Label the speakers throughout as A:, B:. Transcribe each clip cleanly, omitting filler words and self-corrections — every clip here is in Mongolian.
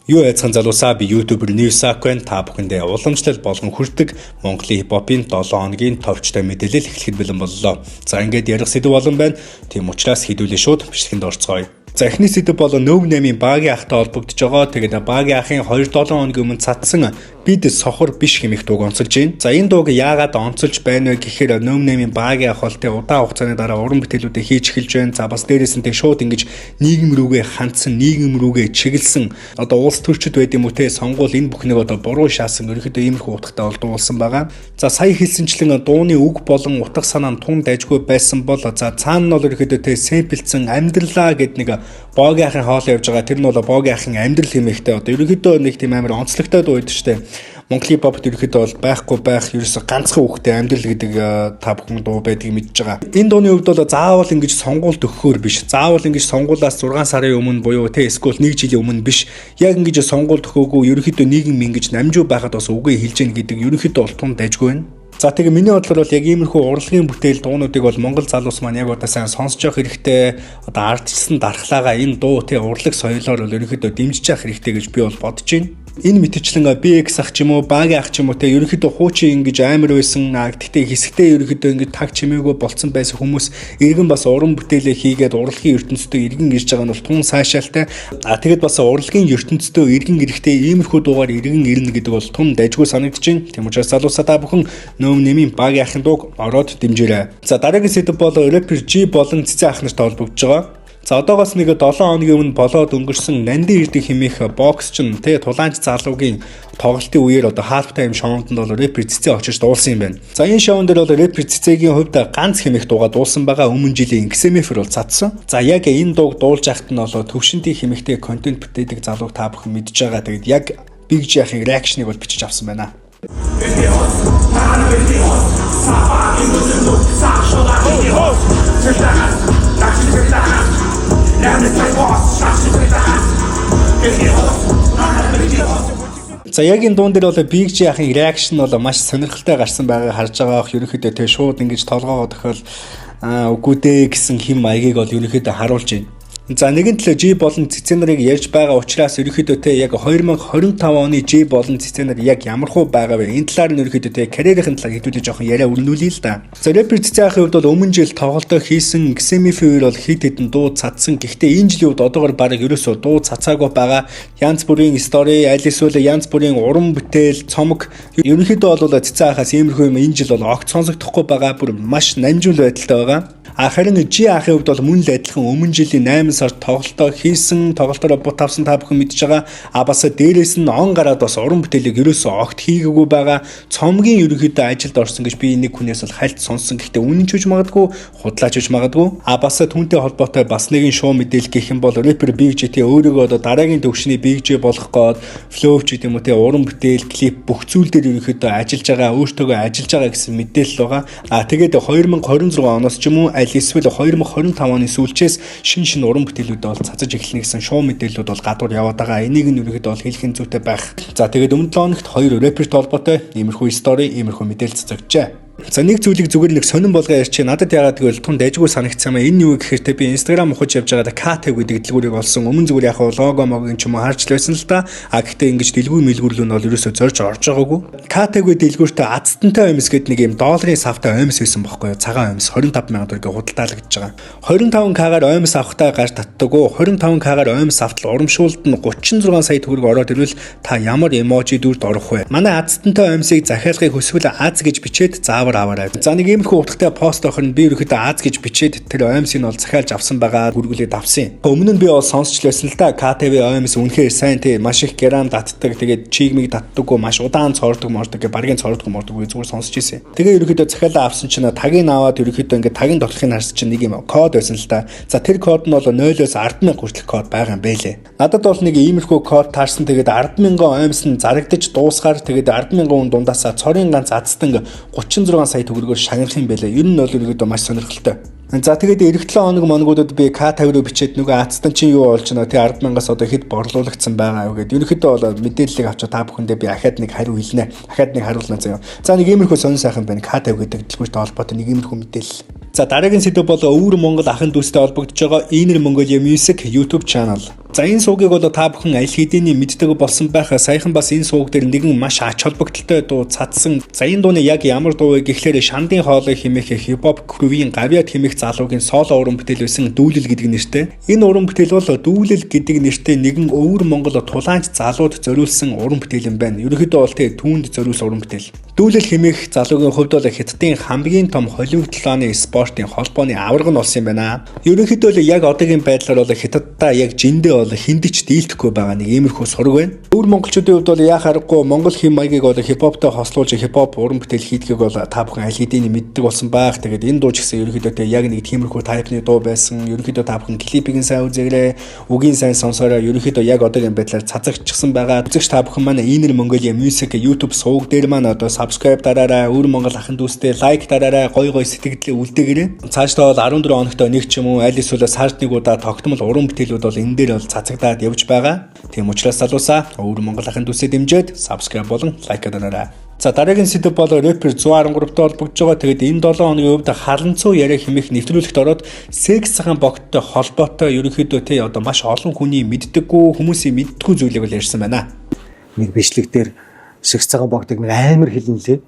A: Юу айцхан залуусаа би YouTuber Newsakuen та бүхэндээ уламжлал болгон хүрдэг Монголын хипхопын 7 хоногийн товчтой мэдээлэл эхлэхэд бэлэн боллоо. За ингээд ярих сэдв болон байна. Тийм учраас хэдүүлээ шууд бичлэгэнд орцгоё. За эхний сэдв бол Nov8-ийн Багийн ахтай холбогдож байгаа. Тэгээд Багийн ахын 2-7 хоногийн өмнө цацсан бид сохор биш хэмээх дууг онцолж байна. За энэ дууг яагаад онцолж байна вэ гэхээр Nov8-ийн Багийн ах холтой удаан хугацааны дараа уран бүтээлүүдээ хийж эхэлж байна. За бас дээрээс нь тэг шууд ингэж нийгэм рүүгээ хандсан, нийгэм рүүгээ чиглэсэн одоо улс төрчид байд юм уу те сонгуул энэ бүхнийг одоо буруу шаасан ерөөхдөө иймэрхүү утгатай олдуулсан байгаа. За сая хэлсэнчлэн дууны үг болон утга санаа нь тун дайжгүй байсан бол за цаана нь бол ерөөхдөө те сэмплцэн амьдралаа гэд нэг Багийн ахын хоол явж байгаа. Тэр нь бол Багийн ахын амьдрал хэмэхтэй одоо ерөөхдөө нэг тийм амар онцлогтой дуу байдаг шүү дээ. Монголын хипхопт ерөөхдөө бол байхгүй байх ерөөсө ганцхан хүүхдэд амьдрал гэдэг та бүхэн дуу байдгийг мэдж байгаа. Энэ дууны хувьд бол заавал ингэж сонгуульд өгөхөөр биш. Заавал ингэж сонгуулаас 6 сарын өмнө буюу те эсвэл 1 жилийн өмнө биш. Яг ингэж сонгуульд өгөөгүй ерөөхдөө нийгэм ингэж намжуу байхад бас үгээ хэлж гин гэдэг ерөөхдөө олтон дайжгүй байна. За тэгээ миний бодлоор бол яг иймэрхүү урлагийн бүтээл дуунуудыг бол Монгол залуус маань яг одоо сайн сонсож явах хэрэгтэй. Одоо ардчилсан дархлаагаа энэ дуу тэ урлаг соёлоор бол ерөнхийдөө дэмжиж явах хэрэгтэй гэж би бол бодож байна. Энэ мэтчлэн BX ах ч юм уу, Багийн ах ч юм уу тэ ерөнхийдөө хуучин ингэж амар байсан. Гэхдээ хэсэгтээ ерөнхийдөө ингэж таг чимээгүй болцсон байсан хүмүүс иргэн бас уран бүтээлээ хийгээд урлагийн ертөнцийн иргэн ирж байгаа нь бол тун сайшаалтай. Тэгээд бас урлагийн ертөнцийн иргэн ирэхдээ иймэрхүү дуугаар иргэн ирнэ гэдэг бол тун дайжгүй санагдаж байна. Тийм учраас залуусаа та бүхэн Nov8-ийн Багийн ахын дууг ороод дэмжээрэй. За дараагийн сэдв бол рэпер G болон Цэцэн ах нартай холбогдож байгаа. За одоогоос нэг 7 хоногийн өмнө болоод өнгөрсөн Нандин Эрдэнэ хэмээх боксч нь тэ тулаанч залуугийн тоглолтын үеэр одоо half time шоунд нь бол рэпер Цэцэн очиж дуулсан юм байна. За энэ шоунд дээр бол рэпер Цэцэгийн хувьд ганц хэмээх дуугаа дуулсан байгаа. Өмнө жилийн XMF-ээр бол цацсан. За яг энэ дууг дуулж ахт нь бол төвшинтийн хэмэхтэй контент бүтээдэг залууг та бүхэн мэдж байгаа. Тэгээд яг Big G ахын реакшныг бол бичиж авсан байна. За яг энэ дуун дээр бол Big G ахын реакшн бол маш сонирхолтой гарсан байгааг харж байгаа. Ерөнхийдөө тэг шууд ингэж толгоогоо тохиол үгүй дээ гэсэн хэм маягийг бол ерөнхийдөө харуулж байна. За нэгэн талаа G болон Цэцэн нарыг ярьж байгаа учраас ерөнхийдөө те яг 2025 оны G болон Цэцэн нар яг ямархуу байгаа вэ? Энэ талаар нь ерөнхийдөө те карьерийн талаар хэдүүлээ жоохон яриа өрнүүлээ л да. За рэпер Цэцэн ахын хувьд бол өмнө жил тоглолтоо хийсэн XMF-ийн үеэр бол хит хитэн дуу цацсан. Гэхдээ энэ жилийн үед одоогоор баг ерөөсөө дуу цацаагүй байгаа. Янз бүрийн стори, аль эсвэл янз бүрийн уран бүтээл, цомог ерөнхийдөө бол Цэцэн ахаас иймэрхүү юм энэ жил бол огт сонсогдохгүй байгаа. Бүр маш намжуул байдалтай байгаа. Харин G ахын хувьд бол мөн л адилхан өмнө жилийн 8 сард тоглолтоо хийсэн, тоглолтоор бут авсан та бүхэн мэдж байгаа. Бас дээрээс нь он гараад бас уран бүтээлийг ерөөсөө огт хийгээгүй байгаа. Цомгийн ерөнхийдөө ажилд орсон гэж би нэг хүнээс бол хальт сонссон. Гэхдээ үнэн ч үж магадгүй, худлаач үж магадгүй. Бас түүнтэй холбоотой бас нэгэн шоу мэдээлэл гэх юм бол рэпер Big G тэ өөрийгөө одоо дараагийн төвшний Big G болох гээд flow ч гэдэм үү тэ уран бүтээл, клип бүх зүйл дээр ерөнхийдөө ажиллаж байгаа, өөртөөгөө ажиллаж байгаа гэсэн мэдээлэл байгаа. Тэгээд 2026 оноос ч юм уу эсвэл 2025 оны сүүлчээс шин уран бүтээлүүд бол цацаж эхэлнэ гэсэн шоу мэдээлэлүүд бол гадуур яваад байгаа. Энийг нь ерөөхдөө бол хэлэх зүйтэй байх. За тэгээд өмнөд 7 хоногт 2 рэперт холбоотой иймэрхүү стори, иймэрхүү мэдээлэл цацагджээ. За нэг зүйлийг зүгээр нэг сонирн болгоо ярьчих. Надад яагаад гэвэл тун дайжгүй санагдсан юм. Энэ юу гэхээр те би Instagram ухаж явж байгаадаа K-tag гэдэг дэлгүүрийг олсон. Өмнө зүгээр яг лого могийн ч юм уу харж л байсан л да. Гэхдээ ингэж дэлгүүр мэлгүүрлүү нь бол ерөөсөө зорж орж байгаагүй. K-tag дэлгүүртээ азтантай аймс гэдэг нэг юм долларын савтай аймс байсан байхгүй юу? Цагаан аймс 25,000 төгрөг худалдаалагдж байгаа. 25k-аар аймс авахтаа гарч татдаггүй. 25k-аар аймс автал урамшуулалт нь 36 сая төгрөг ороод ирвэл та ямар эможи дүрд орох вэ? Манай азтантай аймсыг захиалгыг хүсвэл аз гэж бичээд аваарай. За нэг иймэрхүү утгатай пост охин би ерөөхдөө аз гэж бичээд тэр ОМС-ийг бол захиалж авсан байгаа, гүргүүлээд авсан. Өмнө нь би бол сонсч лсэн л да. KTV ОМС үнэхээр сайн тий маш их грамм татдаг. Тэгээд чигмиг татдаггүй, маш удаан цоордог мордог гэ баргийн цоордог мордог зүгээр сонсч ийсэн. Тэгээ ерөөхдөө захиалаа авсан чинь тагийг аваад ерөөхдөө ингээд тагийн тоглохыг харсан чинь нэг юм код байсан л да. За тэр код нь бол 0-оос 10,000 хүртэлх код байгаа юм бэлээ. Надад бол нэг иймэрхүү код таарсан. Тэгээд 10,000 ОМС нь зарагдаж дуусгаар тэгээд 10,000 хүн дундаасаа цорын ганц азтан 36 сая төгрөгөөр шагнах юм байлаа. Ер нь бол ерөөдөө маш сонирхолтой. За тэгээд эх 7 хоног монголуудад би K-tag руу бичээд нөгөө азтан чинь юу болж байна? Тэ 10,000-аас одоо хэд борлуулагдсан байгаа юу гэдэг. Ерөнхийдөө бол мэдээллийг авч та бүхэндээ би ахаад нэг хариу хэлнэ. Ахаад нэг хариулна заяа. За нэг иймэрхүү сонир сайхан байна. K-tag гэдэг дэлгүүртэй холбоотой нэг иймэрхүү мэдээлэл. За дараагийн сэдв бол Өвөр Монгол ахын дүүстэй холбогдож байгаа Inner Mongolia Music YouTube channel. За энэ суугийг бол та бүхэн аль хэдийн мэддэг болсон байх. Саяхан бас энэ сууг дээр нэгэн маш ач холбогдолтой дуу цацсан. За энэ дууны яг ямар дуу вэ гэхлээр Шандын хоолой хэмээх хипхоп крүүийн Гавьяд хэмээх залуугийн соло уран бүтээл байсан Дүүлэл гэдэг нэртэй. Энэ уран бүтээл бол Дүүлэл гэдэг нэртэй нэгэн өвөр Монгол тулаанч залууд зориулсан уран бүтээл юм байна. Ерөнхийдөө бол түүнд зориулсан уран бүтээл. Дүүлэл хэмээх залуугийн хувьд бол Хятадын хамгийн том Холливуд талааны спортын холбооны аварга нь болсон юм байна. Ерөнхийдөө л яг одоогийн байдлаар бол Хятадтай яг жиндээ бол хиндэж дийлдэхгүй байгаа нэг иймэрхүү сураг байна. Өвөр монголчуудын хувьд бол яа харахгүй монгол хэм маягийг бол хипхоптой хослуулж хипхоп уран бүтээл хийдгийг бол та бүхэн аль хэдийн мэддэг болсон байх. Тэгээд энэ дуу ч гэсэн ерөнхийдөө яг нэг тиймэрхүү тайпны дуу байсан. Ерөнхийдөө та бүхэн клипийг нь сайн үзээрэй, үгийн сайн сонсоорой. Ерөнхийдөө яг одоогийн байдлаар цацагчсан байгаа. Үзэгч та бүхэн манай Inner Mongolia Music YouTube суваг дээр маань одоо subscribe дараарай. Өвөр монгол ахын дүүстэй лайк дараарай. Гой гой сэтгэлдээ үлдээгээрэй. Цаашдаа бол 14 хоногт нэг ч юм уу аль эсвэл сард нэг удаа тогтмол уран бүтээлүүд бол энэ дээр бол цацагдаад явж байгаа. Тийм учраас залуусаа өвөр монгол ахын дүүсээ дэмжиж subscribe болон лайк дараарай. За дараагийн сэдв бол рэпер 113-тай холбогдож байгаа. Тэгээд энэ 7 хоногийн хувьд харанцуу яриа хэмээх нэвтрүүлэгт ороод секс цагаан богдтой холбоотой ерөнхийдөө тий одоо маш олон хүний мэддэггүй хүмүүсийн мэддэггүй зүйлийг бол ярьсан байна.
B: Нэг бичлэг дээр секс цагаан богдыг нэг амар хэлнэ лээ.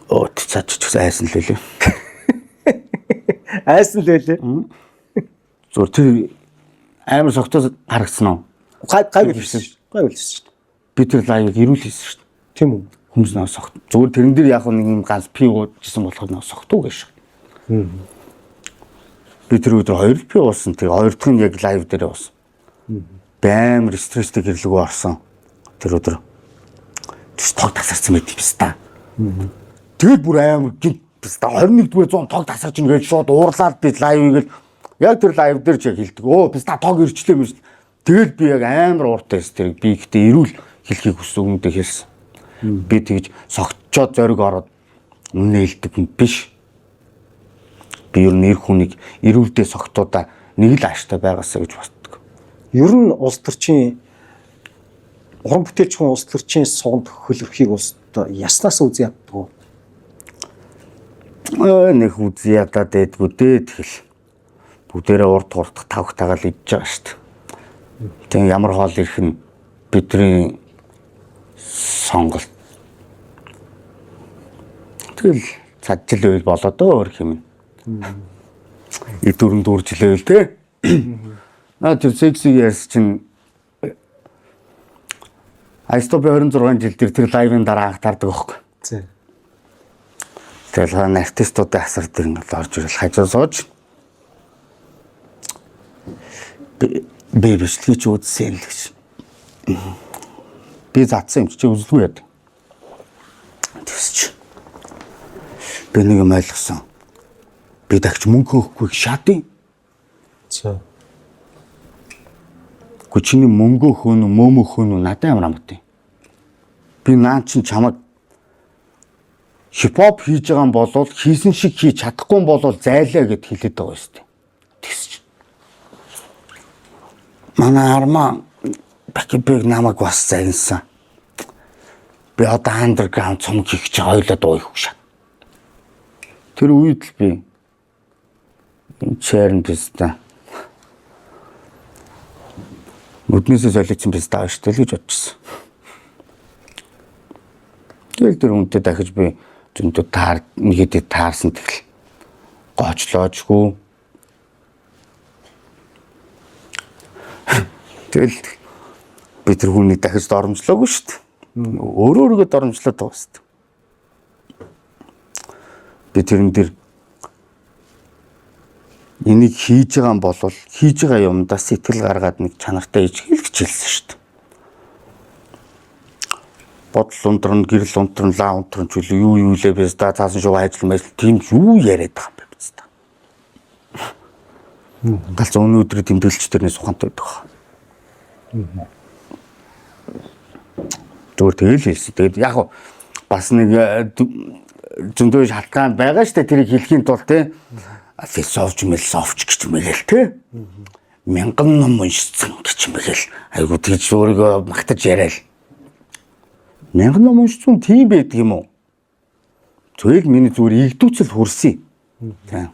C: Оо цаач айсан л үлээ.
B: Айсан л байлээ.
C: Зүгээр тэр амар согтоос харагдсан уу?
B: Гай билсэн шүү дээ.
C: Би тэр лайвыг ирүүл хийсэн шүү дээ.
B: Тийм үү?
C: Хүмүүс нөө согт. Зүгээр тэрэн дээр яг нэг юм ганц пи уудсан болохоор нөө согтуу гэж. Би тэр өдөр 2 пи уусан. Тэр 2 дахь нь яг лайв дээр уусан. Баймар стресстэй гэрлэгөө орсон. Тэр өдөр. Тэс тог тасарсан байт юм байна. Тэгэл бүр амар гинт байна. 21-р 100 тог тасарч ингээд шууд уурлаад би лайвыг л яг тэр лайв дээр ч яг хэлдэг. Оо писта тог ирчлээ мэж. Тэгэл би яг амар ууртай тэр би ихтэй ирүүл хэлхийг хүссэн өмнөдөө хэлсэн. Би тэгж согтчоод зориг ороод үнэлдэг юм биш. Би ер нь эр хүнийг ирүүлдэ согтуудаа нэг л ааштай байгаасаа гэж боддог.
B: Ер нь улс төрчийн уран бүтээлч хүн улс төрчийн суунд хөлөрхийг улс яснаас үзье яддаг.
C: Нэг үзье ядаад байдгүй дээ тэгэл. Бүгдээрээ урд хурдах тавх тагаал идж байгаа шүү дээ. Тэг ямар хоол ирэх нь бидний сонголт. Тэгэл цадчил байл болоо дөө өөр юм. Идүрэн дүүржлээ л те. Тэр секси яс чинь Айстop 26 жил тэр лайвын дараа анхаардаг байхгүй. Тэгэл артистуудын асар дээр нь орж ирэл хажуу сууж. Би бичлэгийг үзсэн л гэж. Би заасан юм чи үзлгүй яд. Тэсч. Би нэг юм ойлгосон. Би дахиж мөнгө өгөхгүй шатын.
B: За.
C: Гүчний мөнгө хөөнө мөмө хөөнө надад ямар амт. Би наа чин чамаг хипхоп хийж байгаа юм болол хийсэн шиг хийж чадахгүй юм болол зайлаа гэд хэлээд байгаа юм шүү дээ. Тэсч. Манай арма бакибэг намайг бас загнасан. Би одоо андерграунд цомог хийх гэж ойлоод уух шат. Тэр үед л би чэрэн дэстэ. Нүднээсээ солилцсон бистаа шүү дээ гэж бодчихсон. Тэгэл тэр үнтэй дахиж би зөндөө нэгэдэд таарсан тэгэл гочлоочгүй. Тэгэл би тэр хүнийг дахиж доромжлоогүй шүү дээ. Өөрөөрөө доромжлоод байгаа шүү дээ. Би тэрэн дээр энийг хийж байгаа юм бол хийж байгаа юмдаа сэтгэл гаргаад нэг чанартай ижгэлж хэлсэн шүү дээ. Бодол унтран, гэрэл унтран, лаа унтран ч юу лээ бис та цаасан шугай ажил мэл тийм юу яриад байгаа юм бэ биз та. Галз өнөөдөр тэмдэглэж тэрнээс ухаантай байдаг. Зүгээр тэгэл хэлсэн. Тэгээд яг бас нэг зөндөө шалтгаан байгаа шүү дээ тэрийг хэлхийн тулд те философч гэж мэгэл те 1000 ном уншсан гэж мэгэл айгуу тэгж өөрийгөө магтаж яриад 1000 ном уншсан тийм байдаг юм уу? Тэгэл миний зүгээр игдүүцэл хүрсэн. Тийм.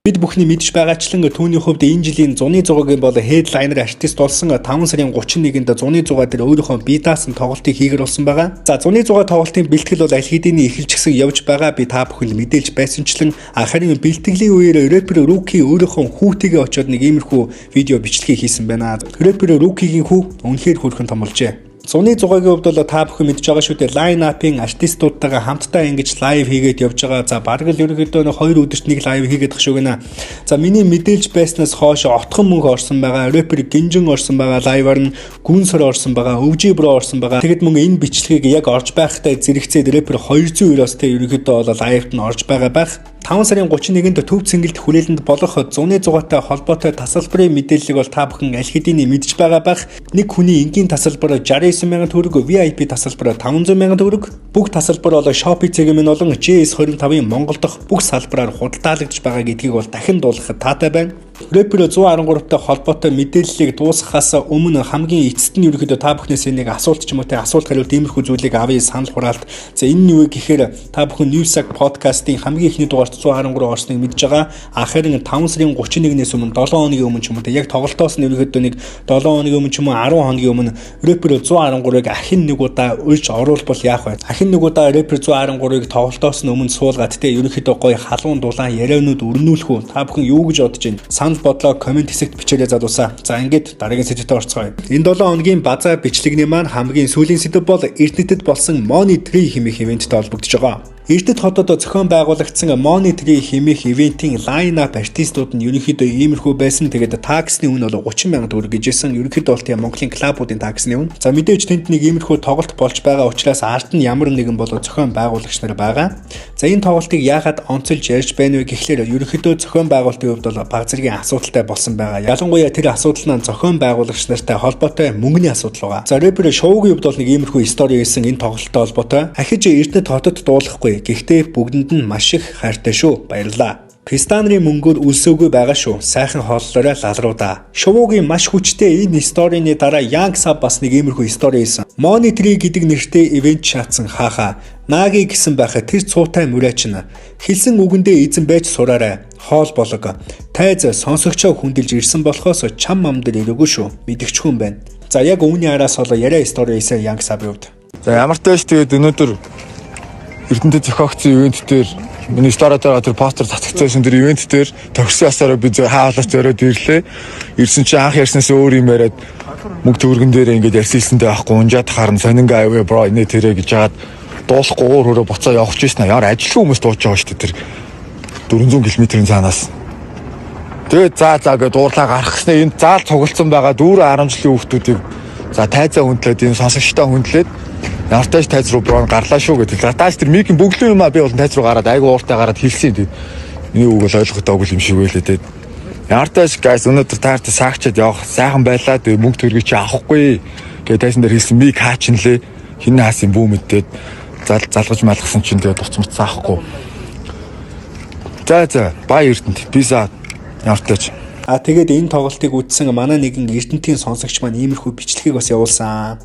A: Бид бүхний мэдж байгаачлан түүний хувьд энэ жилийн зуны зугаагийн бол headliner артист болсон 5 сарын 31-нд зуны зугаа дээр өөрийнхөө бие даасан тоглолтыг хийгэр болсон байгаа. За зуны зугаа тоглолтын бэлтгэл бол аль хэдийн эхэлж гисэн явж байгаа би та бүхэн мэдээлж байсанчлан харин бэлтгэлийн үеэр рэпер Руки өөрийнхөө хүүтэйгээ очиод нэг иймэрхүү видео бичлэгийг хийсэн байна. Рэпер Рукигийн хүү үнэхээр хөрхөн томолжээ. Зуны зугаагийн хувьд бол та бүхэн мэдж байгаа шүү дээ. Line up-ын артистуудтайгаа хамтдаа ингэж лайв хийгээд явж байгаа. За бараг л ерөнхийдөө 2 өдөрт нэг лайв хийгээд ах шүү гэнэ. За миний мэдээлж байснаас хойш отхон мөнгө орсон байгаа. Рэпер Гинжин орсон байгаа. Лайваар нь Гүнсөр орсон байгаа. Өвжи бро орсон байгаа. Тэгэд мөн энэ бичлэгийг яг орж байхдаа зэрэгцээд рэпер 290-оос тэ ерөнхийдөө бол лайвт нь орж байгаа байх. 5 сарын 31-нд төв цэнгэлд хүрээлэнд болох зуны зугаатай холбоотой тасалбарын мэдээллийг бол та бүхэн аль хэдийн мэдж байгаа байх. Нэг хүний энгийн тасалбар 69,000 төгрөг, VIP тасалбар 500,000 төгрөг. Бүх тасалбар бол Shopee цэгийн болон JS25-ын Монгол дахь бүх салбараар худалдаалагдж байгаа гэдгийг бол дахин дуулгахад таатай байна. Рэпер 113-тай холбоотой мэдээллийг дуусгахаас өмнө хамгийн эцэст нь ерөнхийдөө та бүхнээс нэг асуулт ч юм уу те асуулт хариулт иймэрхүү зүйлийг авъя санал хураалт. За энэ нь юу вэ гэхээр та бүхэн Newsag podcast-ийн хамгийн ихний дугаарт 113 орсныг мэдж байгаа. Харин 5 сарын 31-ээс өмнө 7 хоногийн өмнө ч юм уу те яг тоглолтоос нь ерөнхийдөө нэг 7 хоногийн өмнө ч юм уу 10 хоногийн өмнө Рэпер 113-ыг ахин нэг удаа урьж оруулбал яах вэ? Ахин нэг удаа Рэпер 113-ыг тоглолтоос нь өмнө суулгаад те ерөнхийдөө гоё халуун дулаан ярианууд өрнүүлэх үү? Та бүхэн юу гэж бодож байна? Санал бодлоо комент хэсэгт бичээрэй задуусаа. За ингээд дараагийн сэдвээр орцгоё. Энэ 7 хоногийн базар бичлэгний маань хамгийн сүүлийн сэдв бол Эрдэнэтэд болсон Money Tree хэмээх ивенттэй холбогдож байгаа. Эрдэнэт хотод зохион байгуулагдсан Money Tree хэмээх ивентийн лайн-ап артистууд нь ерөнхийдөө иймэрхүү байсан. Тэгээд таксны үн бол 30,000 төгрөг гэжсэн. Ерөнхийдөө бол тийм Монголын клубуудын таксны үн. За мэдээж тэнд нэг иймэрхүү тоглолт болж байгаа учраас ард нь ямар нэгэн бол зохион байгуулагч нар байгаа. За энэ тоглолтыг яагаад онцолж ярьж байна вэ гэхлээр ерөнхийдөө зохион байгуулалтын хувьд бол баг зэргийн асуудалтай болсон байгаа. Ялангуяа тэр асуудал нь зохион байгуулагч нартай холбоотой мөнгөний асуудал байгаа. За рэпер шоугийн хувьд бол нэг иймэрхүү стори хийсэн энэ тоглолттой холбоотой. Ахиж Эрдэнэт хотод дуулахгүй. Гэхдээ бүгдэнд нь маш их хайртай шүү. Баярлалаа. Кристанрын мөнгөөр үлсээгүй байгаа шүү. Сайхан хооллоорой лалруудаа. Шувуугийн маш хүчтэй энэ сторины дараа Young Sub бас нэг иймэрхүү стори хийсэн. Money Tree гэдэг нэртэй ивент шаацсан хаахаа. Наги гэсэн байхад тэр цуутай мөрөөч нь хэлсэн үгэндээ эзэн байж сураарай. Хоол болог. Тайз сонсогчоо хүндэлж ирсэн болохоос чам мам дээр ирээгүй шүү. Мэдгч хүн байна. За яг үүний араас бол яриа стори хийсэн Young Sub-ийн хувьд.
D: За ямар ч тааш тэгээд өнөөдөр Эрдэнэтэд зохиогдсон ивент дээр миний стори дээр тэр постэр татгцсан тэр ивент дээр төгссөн ясаараа би хаалгач зориод ирлээ. Ирсэн чинь анх ярьснаас өөр юм яриад мөнгө төгрөгөн дээр ингээд ярьсэлсэндээ байхгүй унжаад харна сонинга аваа бро инээ тэрэ гэж жаад дуулахгүй өөр хөрөө буцаа явах гэж байна. Яар ажилгүй хүмүүс дууж байгаа шүү дээ тэр 400 км-ийн цаанаас. Тэгээд за гэж дуурлаа гаргахснаа энд заал цугласан байгаа 4-10 жилийн хүүхдүүдийг за тайзаа хүндлээд энэ сонсогчтой хүндлээд Явтаж тайз руу брон гарлаа шүү гэдэг. Затаас тэр мигийн бүгдийн юм а би бол тайз руу гараад айгу ууртай гараад хэлсэн тийм. Миний үг бол ойлгохтойгүй юм шиг байлээ тийм. Явтаж guys өнөөдөр таарт саагчаад явах сайхан байлаа. Тэгээ мөнгө төргий чи авахгүй гэдэг тайзан дээр хэлсэн миг хаачин лээ. Хинэ хаасын бүү мэдээд залгаж малгасан чинь тэгээ дуцмц заахгүй. За бай Эрдэнэт пиза явтаж.
A: Тэгээд энэ тоглолтыг үзсэн манай нэгэн Эрдэнэтийн сонсогч маань иймэрхүү бичлэгийг бас явуулсан.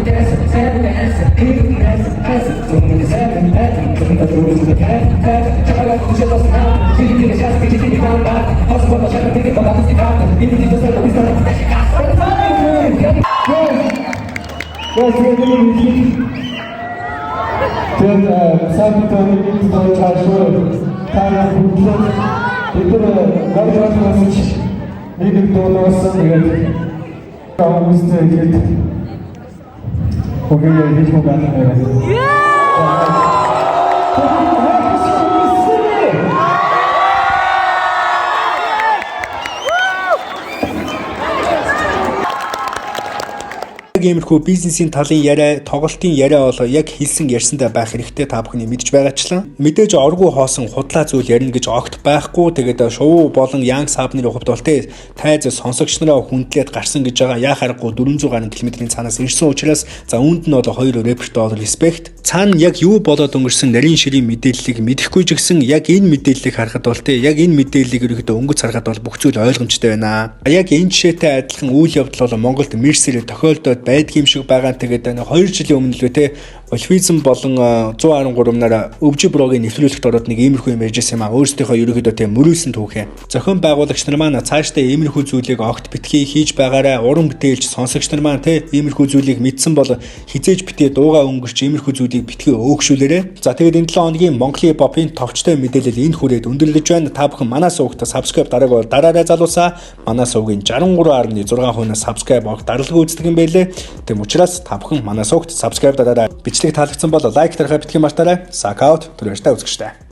E: He's
A: Иймэрхүү бизнесийн талын яриа, тоглолтын яриа болоо яг хэлсэн ярьсандаа байх хэрэгтэй та бүхний мэдж байгаачлан. Мэдээж оргуу хоосон худлаа зүйл ярина гэж огт байхгүй. Тэгээд шоу болон Young Sub-ны хувьд бол тайз сонсогч нараа хүндлээд гарсан гэж байгаа. Яа харахгүй 400 гаруй километрийн цаанаас ирсэн учраас за үүнд нь бол хоёр рэперт бол респект. Цаана яг юу болоод өнгөрсөн нарийн ширийн мэдээллийг мэдэхгүй ч гэсэн яг энэ мэдээллийг харахад бол яг энэ мэдээллийг ерөөдөө өнгөц харахад бол бүх зүйл ойлгомжтой байна. Яг энэ жишээтэй адилхан үйл явдал бол Монголд Мерсээр тохиолдоод байдгийн шиг байгаа. Тэгээд 2 жилийн өмнө л үү Wolfism болон 113-наар өвжи брогийн нэвтрүүлэгт ороод нэг иймэрхүү юм ярьжсэн юм а. Өөрсдийнхөө ерөөдөө мөрөөсөн түүхээ. Зохион байгуулагч нар маань цаашдаа иймэрхүү зүйлийг огт битгий хийж байгаарай. Уран бүтээлч сонсогч нар маань иймэрхүү зүйлийг мэдсэн бол хизээж битээ дуугаа өнгөрч иймэрхүү зүйлийг битгий өөгшүүлээрэ. За тэгээд энэ 7 хоногийн Монголын попын товчтой мэдээлэл энэ хүрээд өндөрлөж байна. Та бүхэн манай сувгт subscribe дараагаа дараарай залуусаа. Манай сувгийн 63.6% subscribe огт даралгүй үздэг юм байлээ. Тэм учраас та бүхэн манай сувгт subscribe дараарай. Бичлэг таалагдсан бол лайк дарахаа битгий мартаарай. Сакаут түлхэртэй үзэгчтэй.